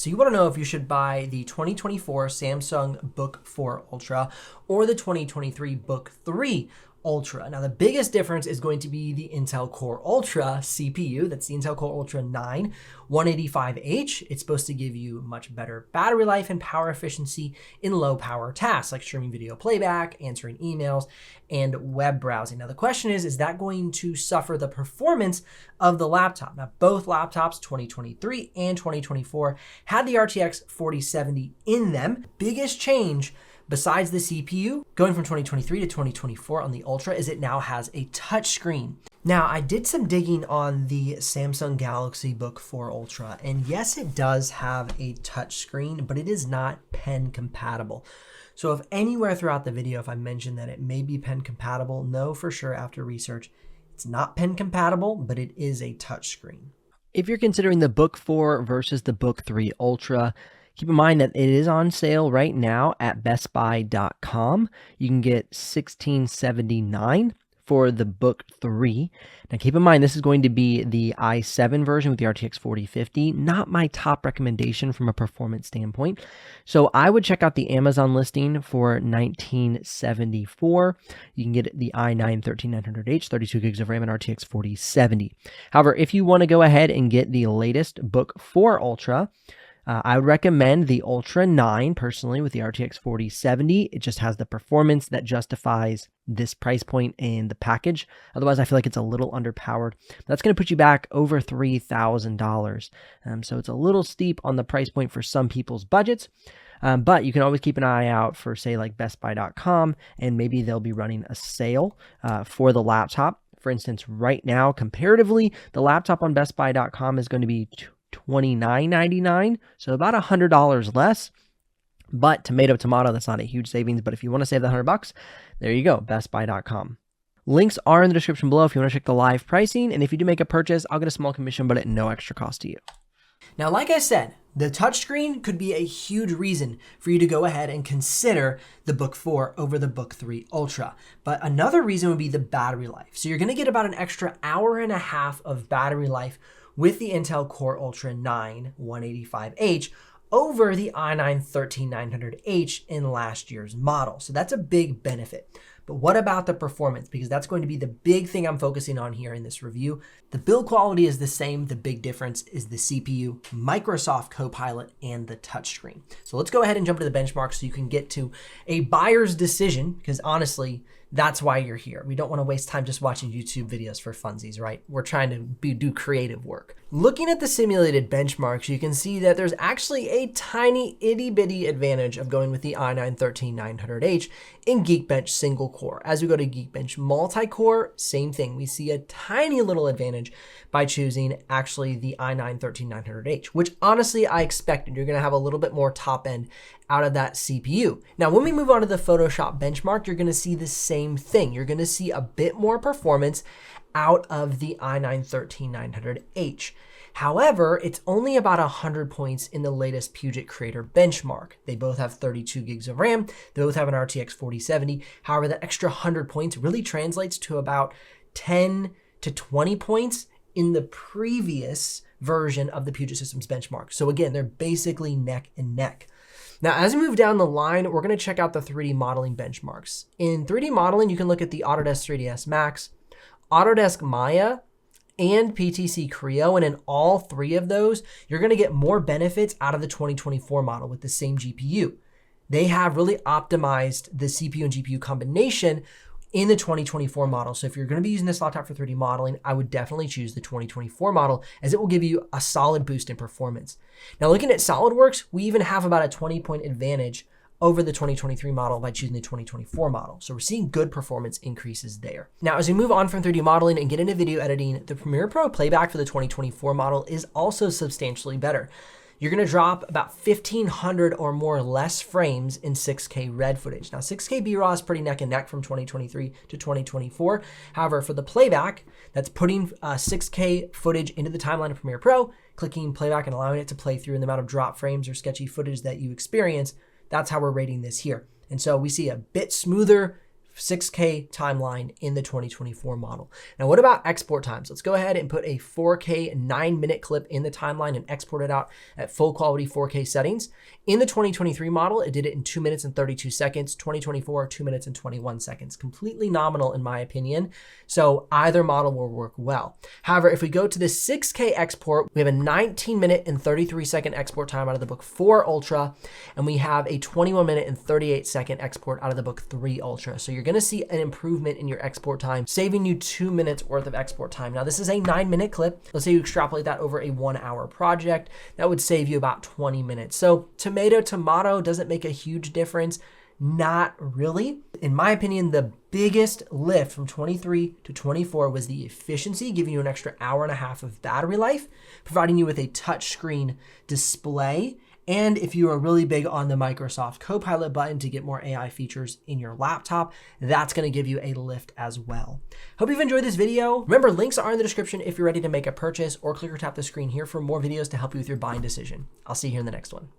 So you want to know if you should buy the 2024 Samsung Book4 Ultra or the 2023 Book3 Ultra. Now, the biggest difference is going to be the Intel Core Ultra CPU. That's the Intel Core Ultra 9 185H. It's supposed to give you much better battery life and power efficiency in low power tasks like streaming video playback, answering emails, and web browsing. Now, the question is that going to suffer the performance of the laptop? Now, both laptops, 2023 and 2024, had the RTX 4070 in them. Biggest change besides the CPU, going from 2023 to 2024 on the Ultra, is it now has a touchscreen. Now, I did some digging on the Samsung Galaxy Book4 Ultra, and yes, it does have a touchscreen, but it is not pen compatible. So if anywhere throughout the video, if I mention that it may be pen compatible, know for sure after research, it's not pen compatible, but it is a touchscreen. If you're considering the Book4 versus the Book3 Ultra, keep in mind that it is on sale right now at bestbuy.com. You can get $16.79 for the Book3. Now keep in mind, this is going to be the i7 version with the RTX 4050. Not my top recommendation from a performance standpoint. So I would check out the Amazon listing for $19.74. You can get the i9 13900H, 32 gigs of RAM, and RTX 4070. However, if you want to go ahead and get the latest Book4 Ultra, I would recommend the Ultra 9 personally with the RTX 4070. It just has the performance that justifies this price point in the package. Otherwise, I feel like it's a little underpowered. That's going to put you back over $3,000. So it's a little steep on the price point for some people's budgets. But you can always keep an eye out for, say, like bestbuy.com, and maybe they'll be running a sale for the laptop. For instance, right now, comparatively, the laptop on bestbuy.com is going to be $29.99, so about $100 less. But tomato, that's not a huge savings. But if you want to save the $100, there you go, bestbuy.com. Links are in the description below if you want to check the live pricing. And if you do make a purchase, I'll get a small commission, but at no extra cost to you. Now, like I said, the touchscreen could be a huge reason for you to go ahead and consider the Book4 over the Book3 Ultra. But another reason would be the battery life. So you're going to get about an extra hour and a half of battery life with the Intel Core Ultra 9 185H over the i9 13900H in last year's model. So that's a big benefit. But what about the performance? Because that's going to be the big thing I'm focusing on here in this review. The build quality is the same. The big difference is the CPU, Microsoft Copilot, and the touchscreen. So let's go ahead and jump to the benchmark so you can get to a buyer's decision, because honestly, that's why you're here. We don't want to waste time just watching YouTube videos for funsies, right? We're trying to do creative work. Looking at the simulated benchmarks, you can see that there's actually a tiny itty bitty advantage of going with the i9 13900H in Geekbench single core. As we go to Geekbench multi-core, same thing. We see a tiny little advantage by choosing actually the i9 13900H, which honestly I expected. You're going to have a little bit more top end out of that CPU. Now, when we move on to the Photoshop benchmark, you're going to see the same thing. You're going to see a bit more performance out of the i9 13900H. However, it's only about 100 points in the latest Puget Creator benchmark. They both have 32 gigs of RAM. They both have an RTX 4070. However, that extra 100 points really translates to about 10 to 20 points in the previous version of the Puget Systems benchmark. So again, they're basically neck and neck. Now, as we move down the line, we're going to check out the 3D modeling benchmarks. In 3D modeling, you can look at the Autodesk 3ds Max, Autodesk Maya, and PTC Creo. And in all three of those, you're going to get more benefits out of the 2024 model with the same GPU. They have really optimized the CPU and GPU combination in the 2024 model. So if you're going to be using this laptop for 3D modeling, I would definitely choose the 2024 model, as it will give you a solid boost in performance. Now, looking at SolidWorks, we even have about a 20-point advantage over the 2023 model by choosing the 2024 model. So we're seeing good performance increases there. Now, as we move on from 3D modeling and get into video editing, the Premiere Pro playback for the 2024 model is also substantially better. You're going to drop about 1,500 or more less frames in 6K red footage. Now, 6K B-RAW is pretty neck and neck from 2023 to 2024. However, for the playback, that's putting 6K footage into the timeline of Premiere Pro, clicking playback and allowing it to play through in the amount of drop frames or sketchy footage that you experience. That's how we're rating this here. And so we see a bit smoother 6K timeline in the 2024 model. Now, what about export times? Let's go ahead and put a 4K 9-minute clip in the timeline and export it out at full quality 4K settings. In the 2023 model, it did it in 2 minutes and 32 seconds. 2024, 2 minutes and 21 seconds. Completely nominal in my opinion. So either model will work well. However, if we go to the 6K export, we have a 19-minute and 33-second export time out of the Book4 Ultra, and we have a 21-minute and 38-second export out of the Book3 Ultra. So you're going to see an improvement in your export time, saving you 2 minutes worth of export time. Now, this is a 9-minute clip. Let's say you extrapolate that over a 1-hour project. That would save you about 20 minutes. So tomato, doesn't make a huge difference. Not really. In my opinion, the biggest lift from 23 to 24 was the efficiency, giving you an extra hour and a half of battery life, providing you with a touchscreen display. And if you are really big on the Microsoft Copilot button to get more AI features in your laptop, that's going to give you a lift as well. Hope you've enjoyed this video. Remember, links are in the description if you're ready to make a purchase, or click or tap the screen here for more videos to help you with your buying decision. I'll see you here in the next one.